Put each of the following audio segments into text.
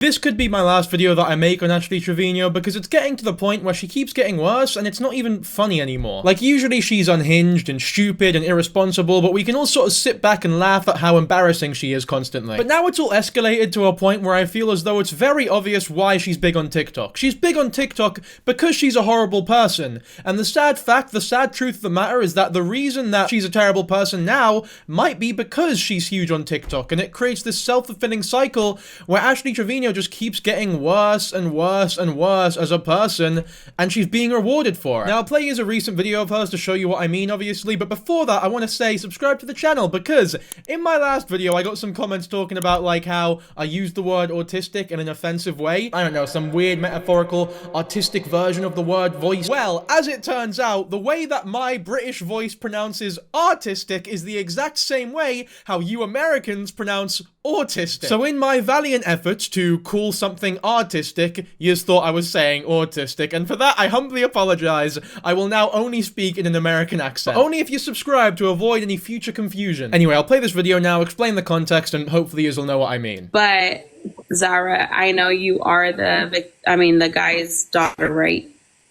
This could be my last video that I make on Ashley Trevino because it's getting to the point where she keeps getting worse and it's not even funny anymore. Like, usually she's unhinged and stupid and irresponsible, but we can all sort of sit back and laugh at how embarrassing she is constantly. But now it's all escalated to a point where I feel as though it's very obvious why she's big on TikTok. She's big on TikTok because she's a horrible person. And the sad truth of the matter is that the reason that she's a terrible person now might be because she's huge on TikTok, and it creates this self-fulfilling cycle where Ashley Trevino just keeps getting worse and worse and worse as a person, and she's being rewarded for it. Now, I'll play you a recent video of hers to show you what I mean, obviously, but before that, I want to say subscribe to the channel, because in my last video, I got some comments talking about, like, how I used the word autistic in an offensive way. I don't know, some weird metaphorical artistic version of the word voice. Well, as it turns out, the way that my British voice pronounces artistic is the exact same way how you Americans pronounce autistic. So in my valiant efforts to call something artistic, you just thought I was saying autistic, and for that I humbly apologize. I will now only speak in an American accent. But only if you subscribe to avoid any future confusion. Anyway, I'll play this video now, explain the context, and hopefully you'll know what I mean. But Zara, I know you are the guy's daughter, right?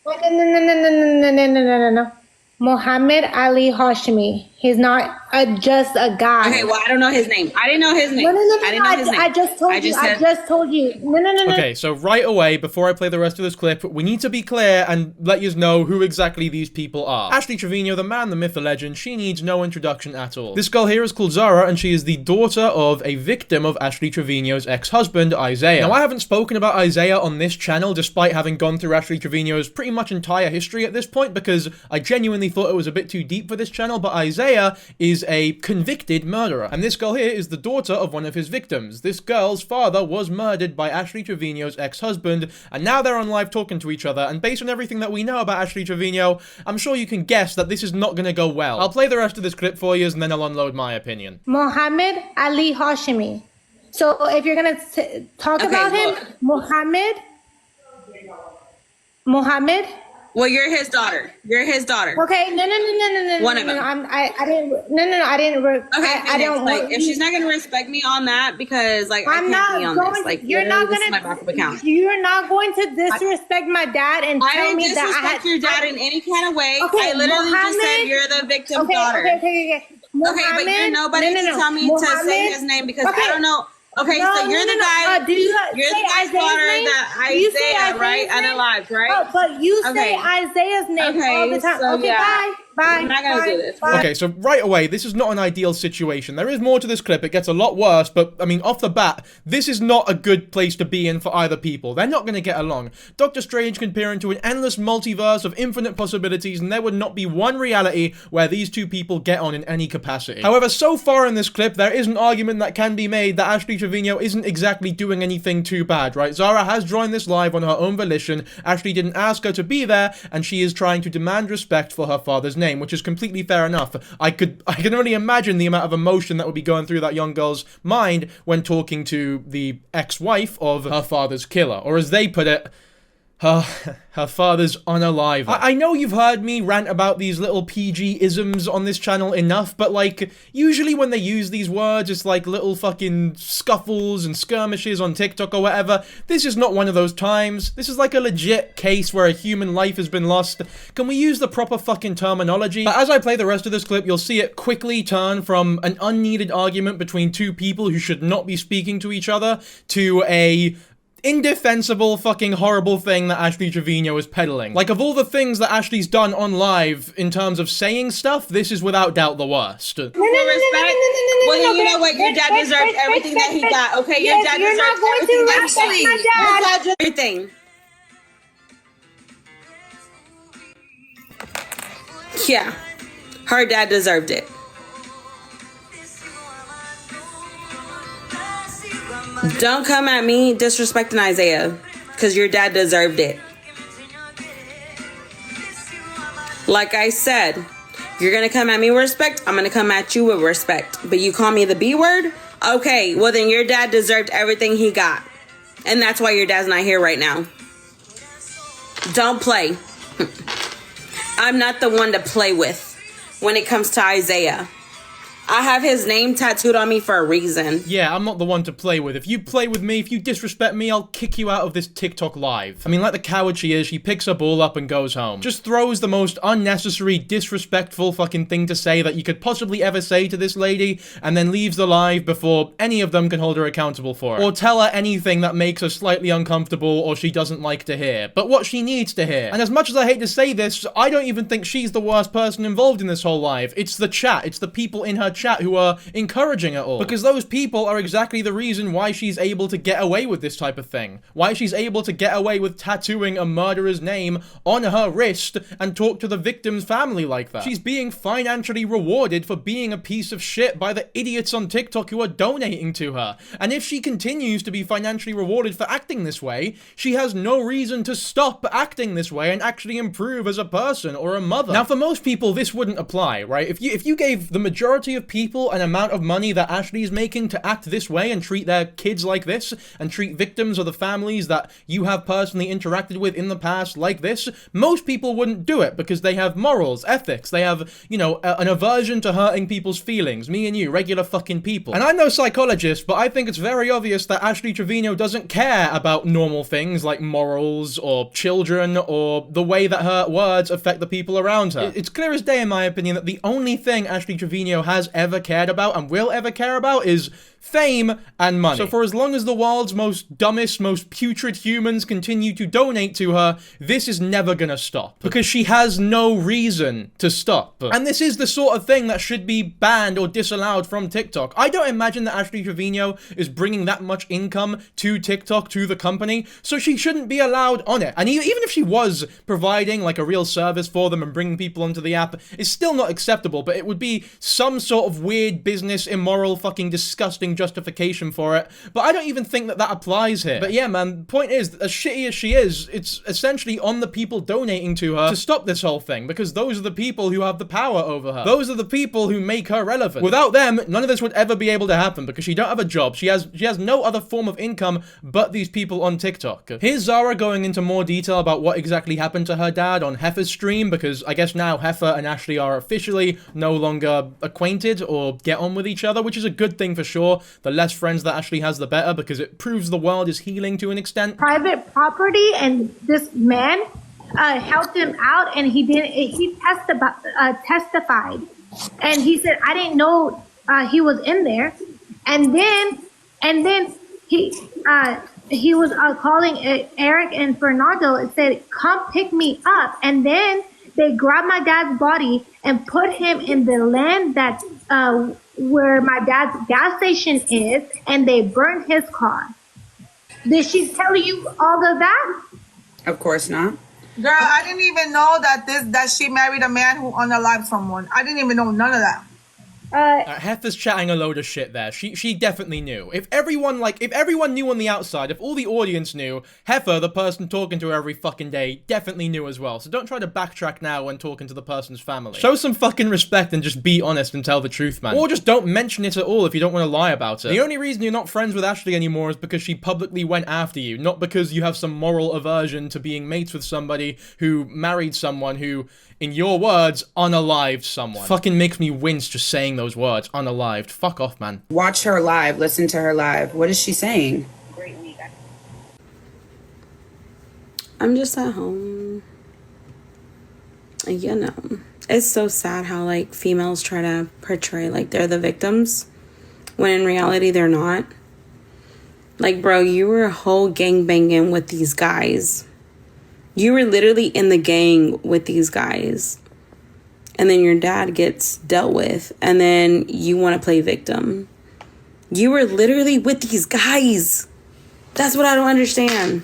No. Muhammad Ali Hashmi. He's not just a guy. Okay, well, I don't know his name. I didn't know his name. No. I didn't know his name. I just told you. No. Okay, so right away, before I play the rest of this clip, we need to be clear and let you know who exactly these people are. Ashley Trevino, the man, the myth, the legend, she needs no introduction at all. This girl here is called Zara, and she is the daughter of a victim of Ashley Trevino's ex-husband, Isaiah. Now, I haven't spoken about Isaiah on this channel, despite having gone through Ashley Trevino's pretty much entire history at this point, because I genuinely thought it was a bit too deep for this channel, but Isaiah is a convicted murderer, and this girl here is the daughter of one of his victims. This girl's father was murdered by Ashley Trevino's ex-husband, and now they're on live talking to each other, and based on everything that we know about Ashley Trevino, I'm sure you can guess that this is not gonna go well. I'll play the rest of this clip for you, and then I'll unload my opinion. Muhammad Ali Hashmi. So if you're gonna talk about him, Muhammad. Well, you're his daughter. You're his daughter. Okay, no. One of them. I didn't. Okay, I don't. Like, if she's not gonna respect me on that, because like I'm I can't not be on going. this. Like, you're not this gonna. is my backup account. You're not going to disrespect my dad and tell me that I had. I didn't disrespect your dad in any kind of way. Okay, I literally just said Muhammad, you're the victim's okay, daughter. Okay. Okay, but you're nobody to tell me to say his name, because I don't know. Okay, so you're the guy. You're the guy's daughter that Isaiah, right? Unalived, right? But you say Isaiah's name all the time. So okay, bye. I'm not gonna do this. Okay, so right away, this is not an ideal situation. There is more to this clip. It gets a lot worse, but I mean, off the bat, this is not a good place to be in for either people. They're not going to get along. Doctor Strange can peer into an endless multiverse of infinite possibilities, and there would not be one reality where these two people get on in any capacity. However, so far in this clip, there is an argument that can be made that Ashley Trevino isn't exactly doing anything too bad, right? Zara has joined this live on her own volition. Ashley didn't ask her to be there, and she is trying to demand respect for her father's name, which is completely fair enough. I can only imagine the amount of emotion that would be going through that young girl's mind when talking to the ex-wife of her father's killer, or as they put it, her father's unalive. I know you've heard me rant about these little PG-isms on this channel enough, but like, usually when they use these words, it's like little fucking scuffles and skirmishes on TikTok or whatever. This is not one of those times. This is like a legit case where a human life has been lost. Can we use the proper fucking terminology? But as I play the rest of this clip, you'll see it quickly turn from an unneeded argument between two people who should not be speaking to each other to a indefensible fucking horrible thing that Ashley Trevino is peddling. Like, of all the things that Ashley's done on live in terms of saying stuff, this is without doubt the worst. Well, you know what? Your dad deserved everything that he got. Okay, your dad deserves everything that he got. Everything. Yeah, her dad deserved it. Don't come at me disrespecting Isaiah, because your dad deserved it. Like I said, you're going to come at me with respect, I'm going to come at you with respect. But you call me the B word? Okay, well then your dad deserved everything he got. And that's why your dad's not here right now. Don't play. I'm not the one to play with when it comes to Isaiah. I have his name tattooed on me for a reason. Yeah, I'm not the one to play with. If you play with me, if you disrespect me, I'll kick you out of this TikTok live. I mean, like the coward she is, she picks up all up and goes home. Just throws the most unnecessary, disrespectful fucking thing to say that you could possibly ever say to this lady, and then leaves the live before any of them can hold her accountable for it. Or tell her anything that makes her slightly uncomfortable or she doesn't like to hear. But what she needs to hear. And as much as I hate to say this, I don't even think she's the worst person involved in this whole live. It's the chat. It's the people in her chat who are encouraging it all. Because those people are exactly the reason why she's able to get away with this type of thing. Why she's able to get away with tattooing a murderer's name on her wrist and talk to the victim's family like that. She's being financially rewarded for being a piece of shit by the idiots on TikTok who are donating to her. And if she continues to be financially rewarded for acting this way, she has no reason to stop acting this way and actually improve as a person or a mother. Now, for most people, this wouldn't apply, right? If you gave the majority of people an amount of money that Ashley is making to act this way and treat their kids like this, and treat victims or the families that you have personally interacted with in the past like this, most people wouldn't do it because they have morals, ethics, they have, you know, an aversion to hurting people's feelings. Me and you, regular fucking people. And I'm no psychologist, but I think it's very obvious that Ashley Trevino doesn't care about normal things like morals or children or the way that her words affect the people around her. It's clear as day, in my opinion, that the only thing Ashley Trevino has ever cared about and will ever care about is fame and money. So for as long as the world's most dumbest, most putrid humans continue to donate to her, this is never gonna stop. Because she has no reason to stop. And this is the sort of thing that should be banned or disallowed from TikTok. I don't imagine that Ashley Trevino is bringing that much income to TikTok, to the company, so she shouldn't be allowed on it. And even if she was providing like a real service for them and bringing people onto the app, it's still not acceptable, but it would be some sort of weird business, immoral, fucking disgusting justification for it. But I don't even think that that applies here. But yeah, man, the point is, as shitty as she is, it's essentially on the people donating to her to stop this whole thing, because those are the people who have the power over her. Those are the people who make her relevant. Without them, none of this would ever be able to happen, because she don't have a job. She has no other form of income but these people on TikTok. Here's Zara going into more detail about what exactly happened to her dad on Heifer's stream, because I guess now Heifer and Ashley are officially no longer acquainted or get on with each other, which is a good thing for sure. The less friends that Ashley has, the better, because it proves the world is healing to an extent. Private property, and this man helped him out, and he testified, and he said, I didn't know he was in there, and then he was calling Eric and Fernando and said, come pick me up, and then they grabbed my dad's body and put him in the land that where my dad's gas station is, and they burned his car. Did she tell you all of that? Of course not. Girl, I didn't even know that she married a man who unalived someone. I didn't even know none of that. Heifer's chatting a load of shit there. She definitely knew. If everyone knew on the outside, if all the audience knew, Heifer, the person talking to her every fucking day, definitely knew as well. So don't try to backtrack now when talking to the person's family. Show some fucking respect and just be honest and tell the truth, man. Or just don't mention it at all if you don't want to lie about it. The only reason you're not friends with Ashley anymore is because she publicly went after you, not because you have some moral aversion to being mates with somebody who married someone who, in your words, unalived someone. Fucking makes me wince just saying those words, unalived. Fuck off, man. Watch her live, listen to her live. What is she saying? I'm just at home. You know, it's so sad how like females try to portray like they're the victims when in reality they're not. Like, bro, you were whole gangbanging with these guys. You were literally in the gang with these guys. And then your dad gets dealt with. And then you want to play victim. You were literally with these guys. That's what I don't understand.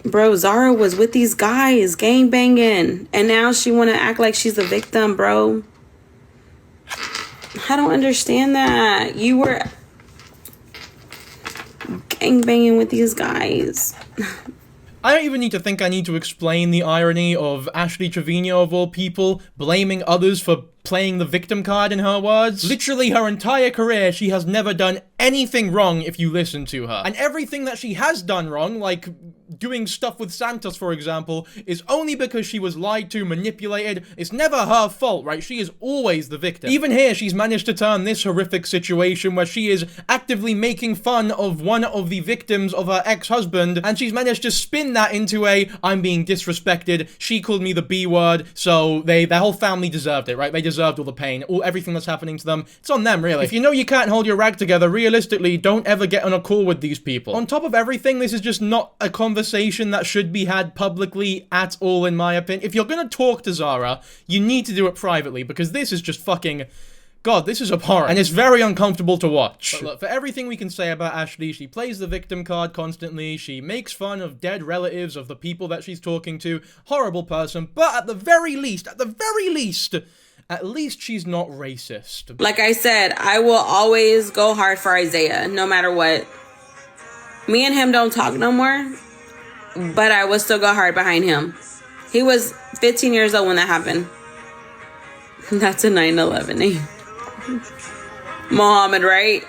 Bro, Zara was with these guys, gang banging. And now she want to act like she's a victim, bro. I don't understand that. You were gang banging with these guys. I don't even need to think I need to explain the irony of Ashley Trevino, of all people, blaming others for playing the victim card, in her words. Literally her entire career, she has never done anything wrong if you listen to her. And everything that she has done wrong, like doing stuff with Santos, for example, is only because she was lied to, manipulated. It's never her fault, right? She is always the victim. Even here, she's managed to turn this horrific situation where she is actively making fun of one of the victims of her ex-husband, and she's managed to spin that into a, I'm being disrespected, she called me the B word, so their whole family deserved it, right? They deserved all the pain, everything that's happening to them. It's on them, really. If you know you can't hold your rag together, realistically, don't ever get on a call with these people. On top of everything, this is just not a conversation that should be had publicly at all, in my opinion. If you're gonna talk to Zara, you need to do it privately, because this is just fucking... God, this is abhorrent, and it's very uncomfortable to watch. But look, for everything we can say about Ashley, she plays the victim card constantly, she makes fun of dead relatives of the people that she's talking to, horrible person, but at the very least, at least she's not racist. Like I said, I will always go hard for Isaiah, no matter what. Me and him don't talk no more, but I will still go hard behind him. He was 15 years old when that happened. That's a 9/11 name. Mohammed, right?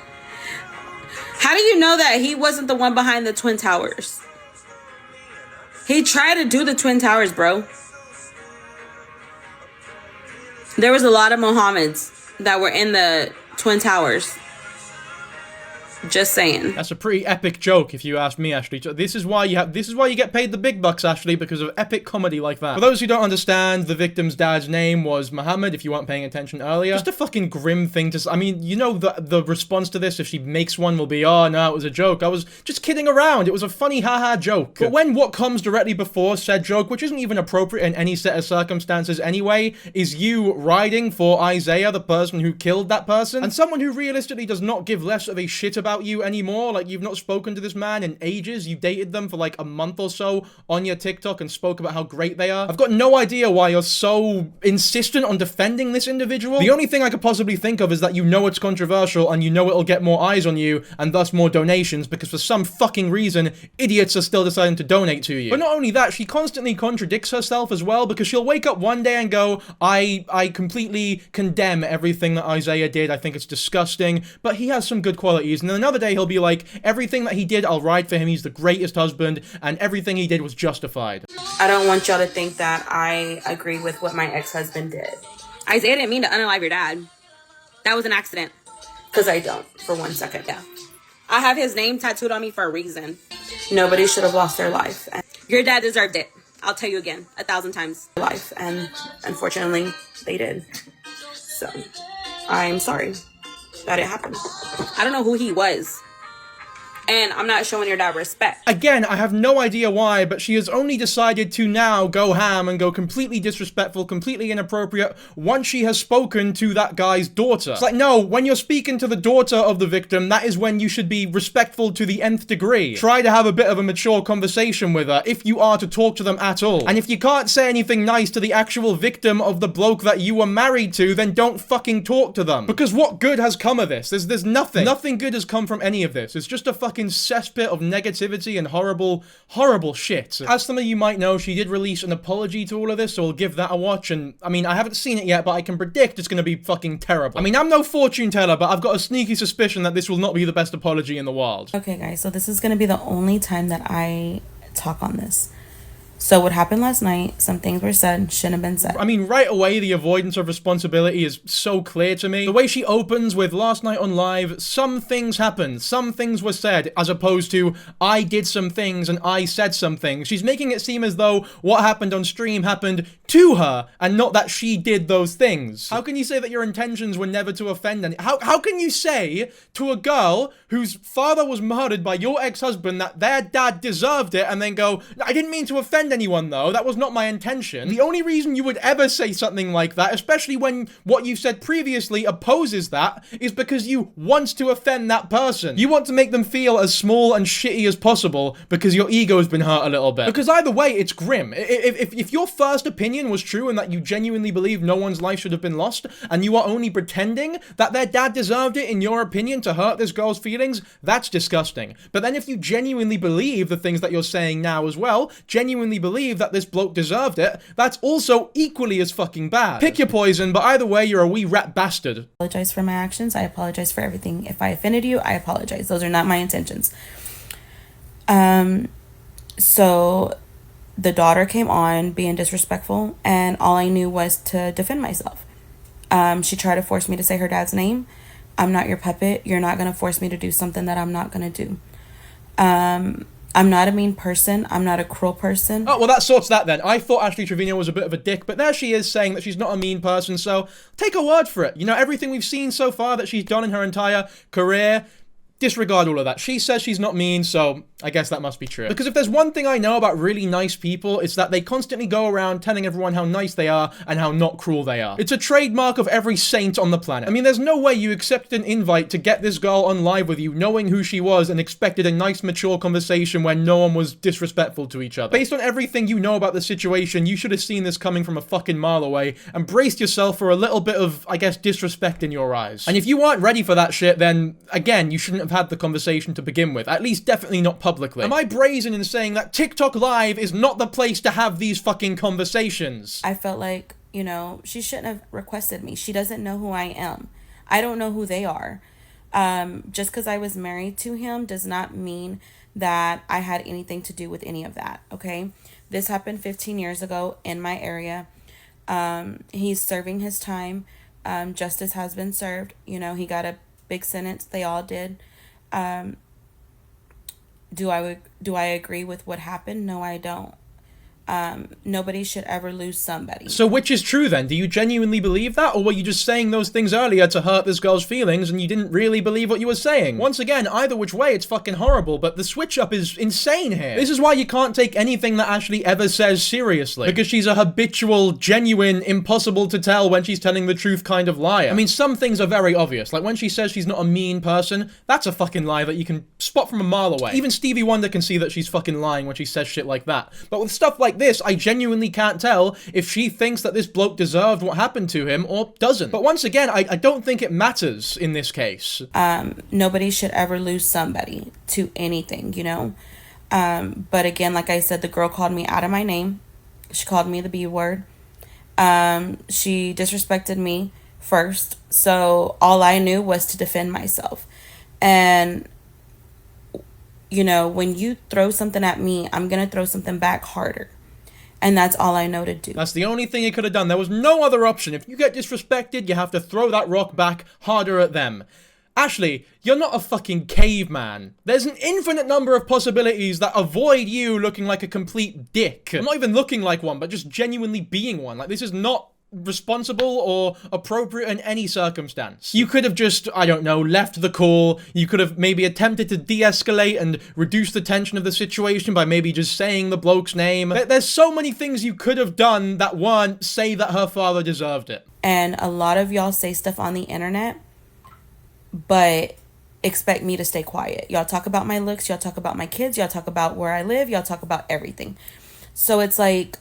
How do you know that he wasn't the one behind the Twin Towers? He tried to do the Twin Towers, bro. There was a lot of Mohammeds that were in the Twin Towers. Just saying. That's a pretty epic joke, if you ask me, Ashley. This is why you get paid the big bucks, Ashley, because of epic comedy like that. For those who don't understand, the victim's dad's name was Muhammad, if you weren't paying attention earlier. Just a fucking grim thing to... I mean, you know the response to this, if she makes one, will be, oh, no, it was a joke. I was just kidding around. It was a funny haha joke. But when what comes directly before said joke, which isn't even appropriate in any set of circumstances anyway, is you riding for Isaiah, the person who killed that person, and someone who realistically does not give less of a shit about you anymore, like you've not spoken to this man in ages, you dated them for like a month or so on your TikTok and spoke about how great they are. I've got no idea why you're so insistent on defending this individual. The only thing I could possibly think of is that you know it's controversial and you know it'll get more eyes on you and thus more donations, because for some fucking reason, idiots are still deciding to donate to you. But not only that, she constantly contradicts herself as well, because she'll wake up one day and go, I completely condemn everything that Isaiah did, I think it's disgusting, but he has some good qualities, and then another day he'll be like, everything that he did, I'll ride for him, he's the greatest husband, and everything he did was justified. I don't want y'all to think that I agree with what my ex-husband did. Isaiah didn't mean to unalive your dad. That was an accident. Because I don't, for 1 second, yeah. I have his name tattooed on me for a reason. Nobody should have lost their life. And your dad deserved it. I'll tell you again, 1,000 times. Life, and unfortunately, they did. So, I'm sorry that it happened. I don't know who he was. And I'm not showing your dad respect. Again, I have no idea why, but she has only decided to now go ham and go completely disrespectful, completely inappropriate, once she has spoken to that guy's daughter. It's like, no, when you're speaking to the daughter of the victim, that is when you should be respectful to the nth degree. Try to have a bit of a mature conversation with her, if you are to talk to them at all. And if you can't say anything nice to the actual victim of the bloke that you were married to, then don't fucking talk to them. Because what good has come of this? There's nothing. Nothing good has come from any of this. It's just a fucking cesspit of negativity and horrible shit. As some of you might know, she did release an apology to all of this, so I'll give that a watch, and I mean, I haven't seen it yet, but I can predict it's gonna be fucking terrible. I mean, I'm no fortune teller, but I've got a sneaky suspicion that this will not be the best apology in the world. Okay guys, so this is gonna be the only time that I talk on this. So what happened last night, some things were said, shouldn't have been said. I mean, right away, the avoidance of responsibility is so clear to me. The way she opens with last night on live, some things happened, some things were said, as opposed to, I did some things and I said some things. She's making it seem as though what happened on stream happened to her, and not that she did those things. How can you say that your intentions were never to offend any- How can you say to a girl whose father was murdered by your ex-husband that their dad deserved it, and then go, I didn't mean to offend anyone though, that was not my intention. The only reason you would ever say something like that, especially when what you've said previously opposes that, is because you want to offend that person. You want to make them feel as small and shitty as possible because your ego's been hurt a little bit. Because either way, it's grim. If your first opinion was true and that you genuinely believe no one's life should have been lost, and you are only pretending that their dad deserved it in your opinion to hurt this girl's feelings, that's disgusting. But then if you genuinely believe the things that you're saying now as well, genuinely believe that this bloke deserved it, that's also equally as fucking bad. Pick your poison, but either way, you're a wee rat bastard. I apologize for my actions. I apologize for everything. If I offended you, I apologize. Those are not my intentions. So the daughter came on being disrespectful, and all I knew was to defend myself. She tried to force me to say her dad's name. I'm not your puppet. You're not going to force me to do something that I'm not going to do. I'm not a mean person. I'm not a cruel person. Oh, well, that sorts that then. I thought Ashley Trevino was a bit of a dick, but there she is saying that she's not a mean person, so take her word for it. You know, everything we've seen so far that she's done in her entire career, disregard all of that. She says she's not mean, so I guess that must be true. Because if there's one thing I know about really nice people, it's that they constantly go around telling everyone how nice they are and how not cruel they are. It's a trademark of every saint on the planet. I mean, there's no way you accepted an invite to get this girl on live with you, knowing who she was, and expected a nice, mature conversation where no one was disrespectful to each other. Based on everything you know about the situation, you should have seen this coming from a fucking mile away and braced yourself for a little bit of, I guess, disrespect in your eyes. And if you weren't ready for that shit, then, again, you shouldn't have had the conversation to begin with. At least definitely not publicly. Am I brazen in saying that TikTok Live is not the place to have these fucking conversations? I felt like, you know, she shouldn't have requested me. She doesn't know who I am. I don't know who they are. Just because I was married to him does not mean that I had anything to do with any of that, okay? This happened 15 years ago in my area. He's serving his time. Justice has been served. You know, he got a big sentence. They all did. Do I agree with what happened? No, I don't. Nobody should ever lose somebody. So which is true then? Do you genuinely believe that? Or were you just saying those things earlier to hurt this girl's feelings and you didn't really believe what you were saying? Once again, either which way, it's fucking horrible, but the switch up is insane here. This is why you can't take anything that Ashley ever says seriously. Because she's a habitual, genuine, impossible to tell when she's telling the truth kind of liar. I mean, some things are very obvious. Like when she says she's not a mean person, that's a fucking lie that you can spot from a mile away. Even Stevie Wonder can see that she's fucking lying when she says shit like that. But with stuff like this, I genuinely can't tell if she thinks that this bloke deserved what happened to him or doesn't. But once again, I don't think it matters in this case. Nobody should ever lose somebody to anything, you know? But again, like I said, the girl called me out of my name. She called me the B word. She disrespected me first. So all I knew was to defend myself. And you know, when you throw something at me, I'm going to throw something back harder. And that's all I know to do. That's the only thing he could have done. There was no other option. If you get disrespected, you have to throw that rock back harder at them. Ashley, you're not a fucking caveman. There's an infinite number of possibilities that avoid you looking like a complete dick. I'm not even looking like one, but just genuinely being one. Like, this is not responsible or appropriate in any circumstance. You could have just, I don't know, left the call. You could have maybe attempted to de-escalate and reduce the tension of the situation by maybe just saying the bloke's name. There's so many things you could have done that weren't say that her father deserved it. And a lot of y'all say stuff on the internet, but expect me to stay quiet. Y'all talk about my looks, y'all talk about my kids, y'all talk about where I live, y'all talk about everything. So it's like,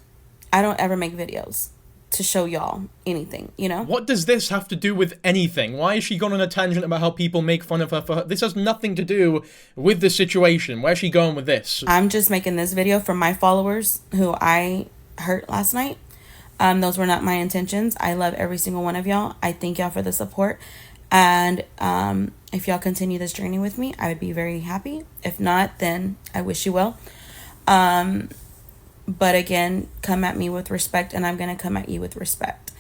I don't ever make videos to show y'all anything, you know? What does this have to do with anything? Why is she gone on a tangent about how people make fun of her for her? This has nothing to do with the situation. Where's she going with this? I'm just making this video for my followers who I hurt last night. Those were not my intentions. I love every single one of y'all. I thank y'all for the support. And if y'all continue this journey with me, I would be very happy. If not, then I wish you well. But again, come at me with respect, and I'm going to come at you with respect.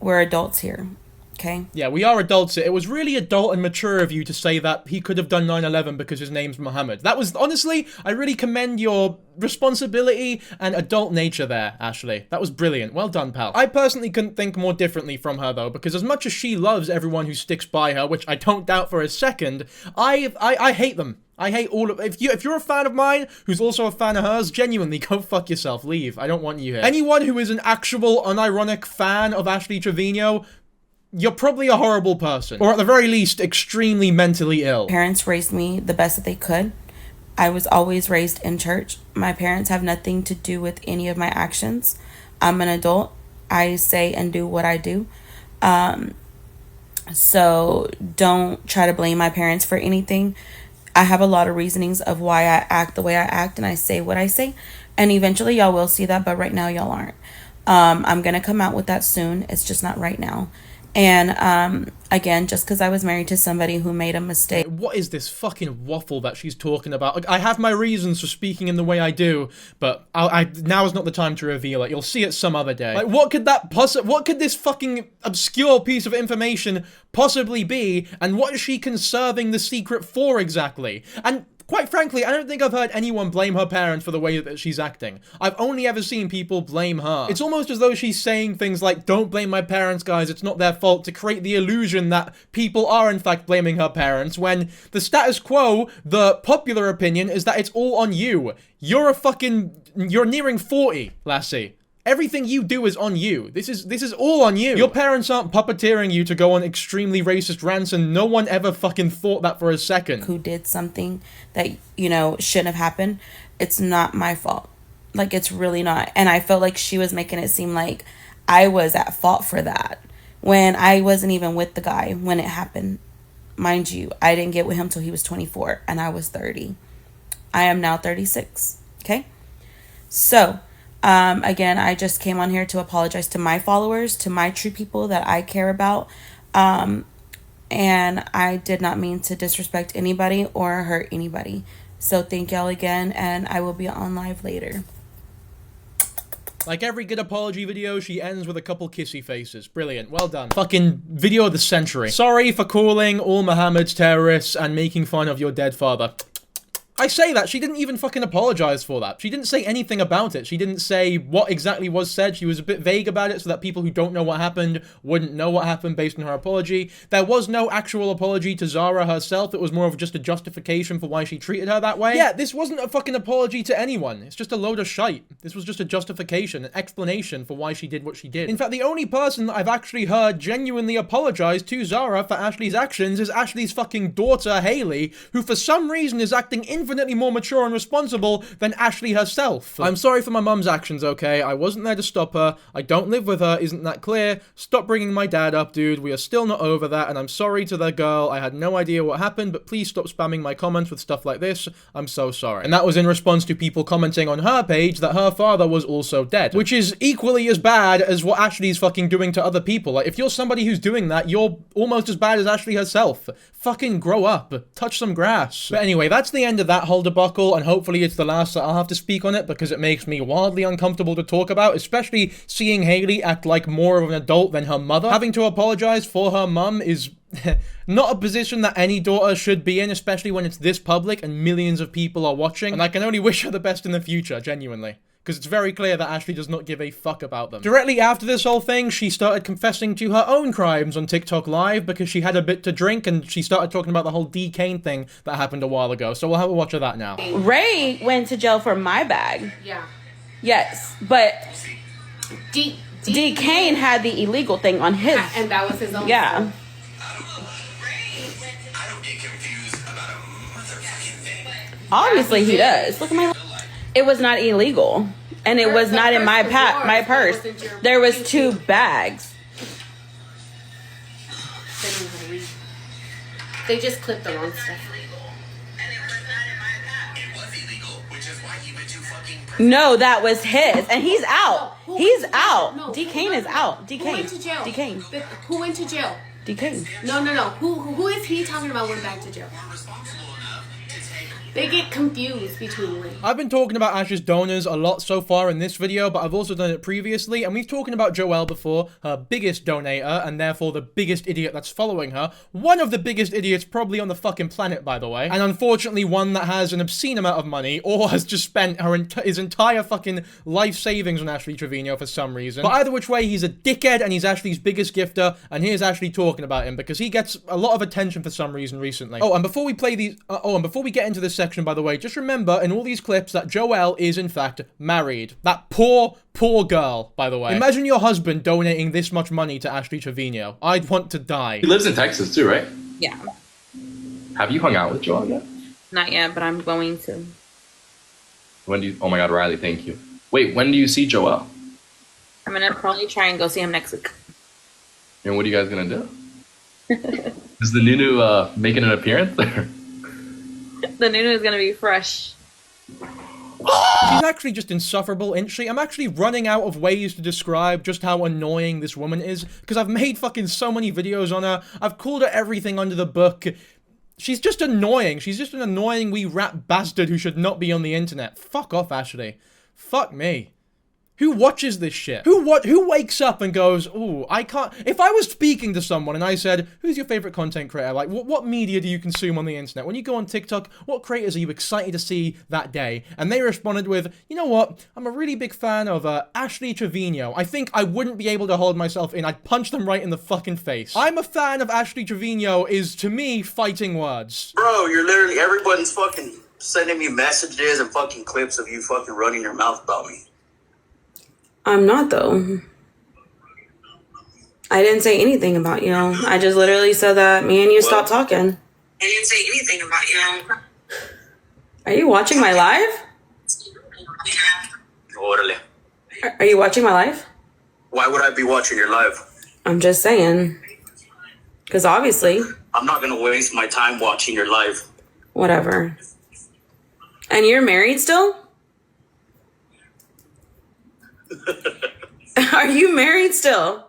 We're adults here, okay? Yeah, we are adults here. It was really adult and mature of you to say that he could have done 9/11 because his name's Muhammad. That was, honestly, I really commend your responsibility and adult nature there, Ashley. That was brilliant. Well done, pal. I personally couldn't think more differently from her, though, because as much as she loves everyone who sticks by her, which I don't doubt for a second, I hate them. I hate all of... If you're a fan of mine, who's also a fan of hers, genuinely, go fuck yourself. Leave. I don't want you here. Anyone who is an actual, unironic fan of Ashley Trevino, you're probably a horrible person. Or at the very least, extremely mentally ill. Parents raised me the best that they could. I was always raised in church. My parents have nothing to do with any of my actions. I'm an adult. I say and do what I do. So don't try to blame my parents for anything. I have a lot of reasonings of why I act the way I act and I say what I say. And eventually y'all will see that, but right now y'all aren't. I'm going to come out with that soon. It's just not right now. And again, just because I was married to somebody who made a mistake. What is this fucking waffle that she's talking about? I have my reasons for speaking in the way I do, but now is not the time to reveal it. You'll see it some other day. Like, what could this fucking obscure piece of information possibly be, and what is she conserving the secret for exactly? And quite frankly, I don't think I've heard anyone blame her parents for the way that she's acting. I've only ever seen people blame her. It's almost as though she's saying things like, don't blame my parents, guys, it's not their fault, to create the illusion that people are in fact blaming her parents, when the status quo, the popular opinion, is that it's all on you. You're nearing 40, lassie. Everything you do is on you. This is all on you. Your parents aren't puppeteering you to go on extremely racist rants, and no one ever fucking thought that for a second. Who did something that, you know, shouldn't have happened. It's not my fault. Like, it's really not. And I felt like she was making it seem like I was at fault for that, when I wasn't even with the guy when it happened. Mind you, I didn't get with him till he was 24 and I was 30. I am now 36. Okay? So, again, I just came on here to apologize to my followers, to my true people that I care about. And I did not mean to disrespect anybody or hurt anybody. So thank y'all again, and I will be on live later. Like every good apology video, she ends with a couple kissy faces. Brilliant. Well done. Fucking video of the century. Sorry for calling all Muhammad's terrorists and making fun of your dead father. I say that, she didn't even fucking apologize for that. She didn't say anything about it. She didn't say what exactly was said. She was a bit vague about it so that people who don't know what happened wouldn't know what happened based on her apology. There was no actual apology to Zara herself. It was more of just a justification for why she treated her that way. Yeah, this wasn't a fucking apology to anyone. It's just a load of shite. This was just a justification, an explanation for why she did what she did. In fact, the only person that I've actually heard genuinely apologize to Zara for Ashley's actions is Ashley's fucking daughter, Haley, who for some reason is acting infinitely more mature and responsible than Ashley herself. I'm sorry for my mum's actions, okay? I wasn't there to stop her. I don't live with her, isn't that clear? Stop bringing my dad up, dude. We are still not over that, and I'm sorry to the girl. I had no idea what happened, but please stop spamming my comments with stuff like this. I'm so sorry. And that was in response to people commenting on her page that her father was also dead, which is equally as bad as what Ashley's fucking doing to other people. Like, if you're somebody who's doing that, you're almost as bad as Ashley herself. Fucking grow up. Touch some grass. But anyway, that's the end of that whole debacle, and hopefully it's the last that I'll have to speak on it, because it makes me wildly uncomfortable to talk about, especially seeing Haley act like more of an adult than her mother. Having to apologize for her mum is not a position that any daughter should be in, especially when it's this public and millions of people are watching, and I can only wish her the best in the future, genuinely. Because it's very clear that Ashley does not give a fuck about them. Directly after this whole thing, she started confessing to her own crimes on TikTok Live because she had a bit to drink, and she started talking about the whole D. Kane thing that happened a while ago. So we'll have a watch of that now. Ray went to jail for my bag. Yeah. Yes, but D. Kane had the illegal thing on his. And that was his own. Yeah. Obviously he does. Look at my. It was not illegal, and it was not in my purse. There was 2 bags. They just clipped the wrong stuff. No, that was his, and he's out. No, He's out. No, D. Kane is out. D. Who Kane. went to jail? D. Kane. Who went to jail? D. Kane. No. Who is he talking about went back to jail? They get confused between them. I've been talking about Ash's donors a lot so far in this video, but I've also done it previously, and we've talking about Joelle before, her biggest donator, and therefore the biggest idiot that's following her. One of the biggest idiots probably on the fucking planet, by the way. And unfortunately one that has an obscene amount of money, or has just spent his entire fucking life savings on Ashley Trevino for some reason. But either which way, he's a dickhead, and he's Ashley's biggest gifter, and here's Ashley talking about him, because he gets a lot of attention for some reason recently. Oh, and before we play these, and before we get into this section, by the way, just remember in all these clips that Joelle is in fact married. That poor girl, by the way. Imagine your husband donating this much money to Ashley Trevino. I'd want to die. He lives in Texas too, right? Yeah. Have you hung out with Joelle yet? Not yet, but I'm going to. When do you? Oh my God, Riley, thank you. Wait, when do you see Joelle? I'm gonna probably try and go see him next week. And what are you guys gonna do? Is the Nunu making an appearance there? The Nunu is gonna be fresh. She's She's actually just insufferable, isn't she? I'm actually running out of ways to describe just how annoying this woman is, because I've made fucking so many videos on her. I've called her everything under the book. She's just annoying. She's just an annoying wee rat bastard who should not be on the internet. Fuck off, Ashley. Fuck me. Who watches this shit? Who wakes up and goes, ooh, I can't... If I was speaking to someone and I said, who's your favorite content creator? Like, what media do you consume on the internet? When you go on TikTok, what creators are you excited to see that day? And they responded with, you know what? I'm a really big fan of Ashley Trevino. I think I wouldn't be able to hold myself in. I'd punch them right in the fucking face. I'm a fan of Ashley Trevino is, to me, fighting words. Bro, you're literally... Everyone's fucking sending me messages and fucking clips of you fucking running your mouth about me. I'm not, though. I didn't say anything about you. I just literally said that me and you stopped talking. I didn't say anything about you. Are you watching my live? Orale. Are you watching my live? Why would I be watching your live? I'm just saying. Because obviously. I'm not going to waste my time watching your live. Whatever. And you're married still? Are you married still?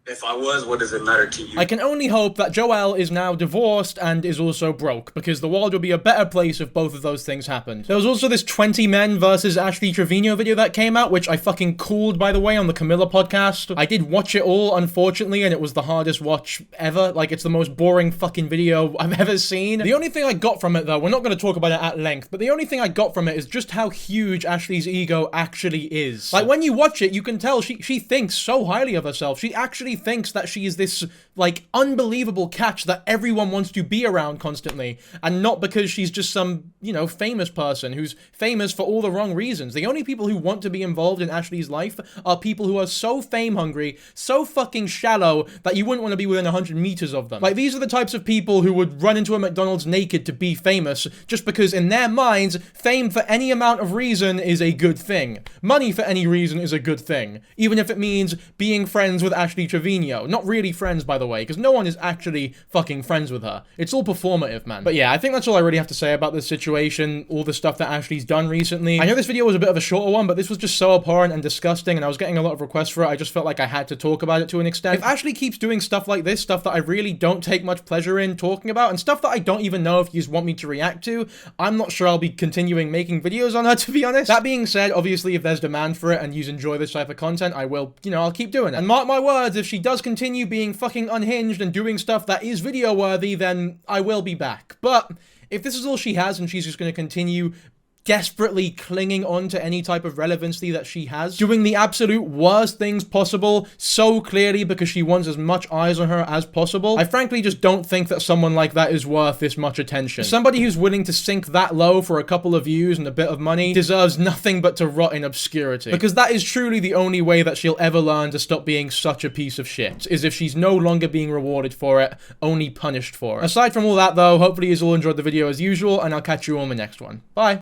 If I was, what does it matter to you? I can only hope that Joelle is now divorced and is also broke, because the world would be a better place if both of those things happened. There was also this 20 Men versus Ashley Trevino video that came out, which I fucking called, by the way, on the Camilla podcast. I did watch it all, unfortunately, and it was the hardest watch ever. Like, it's the most boring fucking video I've ever seen. The only thing I got from it, though, we're not going to talk about it at length, but the only thing I got from it is just how huge Ashley's ego actually is. Like, when you watch it, you can tell she thinks so highly of herself. She actually thinks that she is this, like, unbelievable catch that everyone wants to be around constantly, and not because she's just some, you know, famous person who's famous for all the wrong reasons. The only people who want to be involved in Ashley's life are people who are so fame hungry, so fucking shallow, that you wouldn't want to be within 100 meters of them. Like, these are the types of people who would run into a McDonald's naked to be famous, just because in their minds, fame for any amount of reason is a good thing. Money for any reason is a good thing, even if it means being friends with Ashley Trevino. Not really friends, by the way, because no one is actually fucking friends with her. It's all performative, man. But yeah, I think that's all I really have to say about this situation, all the stuff that Ashley's done recently. I know this video was a bit of a shorter one, but this was just so abhorrent and disgusting, and I was getting a lot of requests for it. I just felt like I had to talk about it to an extent. If Ashley keeps doing stuff like this, stuff that I really don't take much pleasure in talking about, and stuff that I don't even know if you just want me to react to, I'm not sure I'll be continuing making videos on her, to be honest. That being said, obviously, if there's demand for it and you enjoy this type of content, I will, you know, I'll keep doing it. And mark my words, if she does continue being fucking unhinged and doing stuff that is video worthy, then I will be back. But if this is all she has and she's just going to continue desperately clinging on to any type of relevancy that she has, doing the absolute worst things possible so clearly because she wants as much eyes on her as possible, I frankly just don't think that someone like that is worth this much attention. Somebody who's willing to sink that low for a couple of views and a bit of money deserves nothing but to rot in obscurity, because that is truly the only way that she'll ever learn to stop being such a piece of shit, is if she's no longer being rewarded for it, only punished for it. Aside from all that though, hopefully you all enjoyed the video as usual, and I'll catch you on the next one. Bye!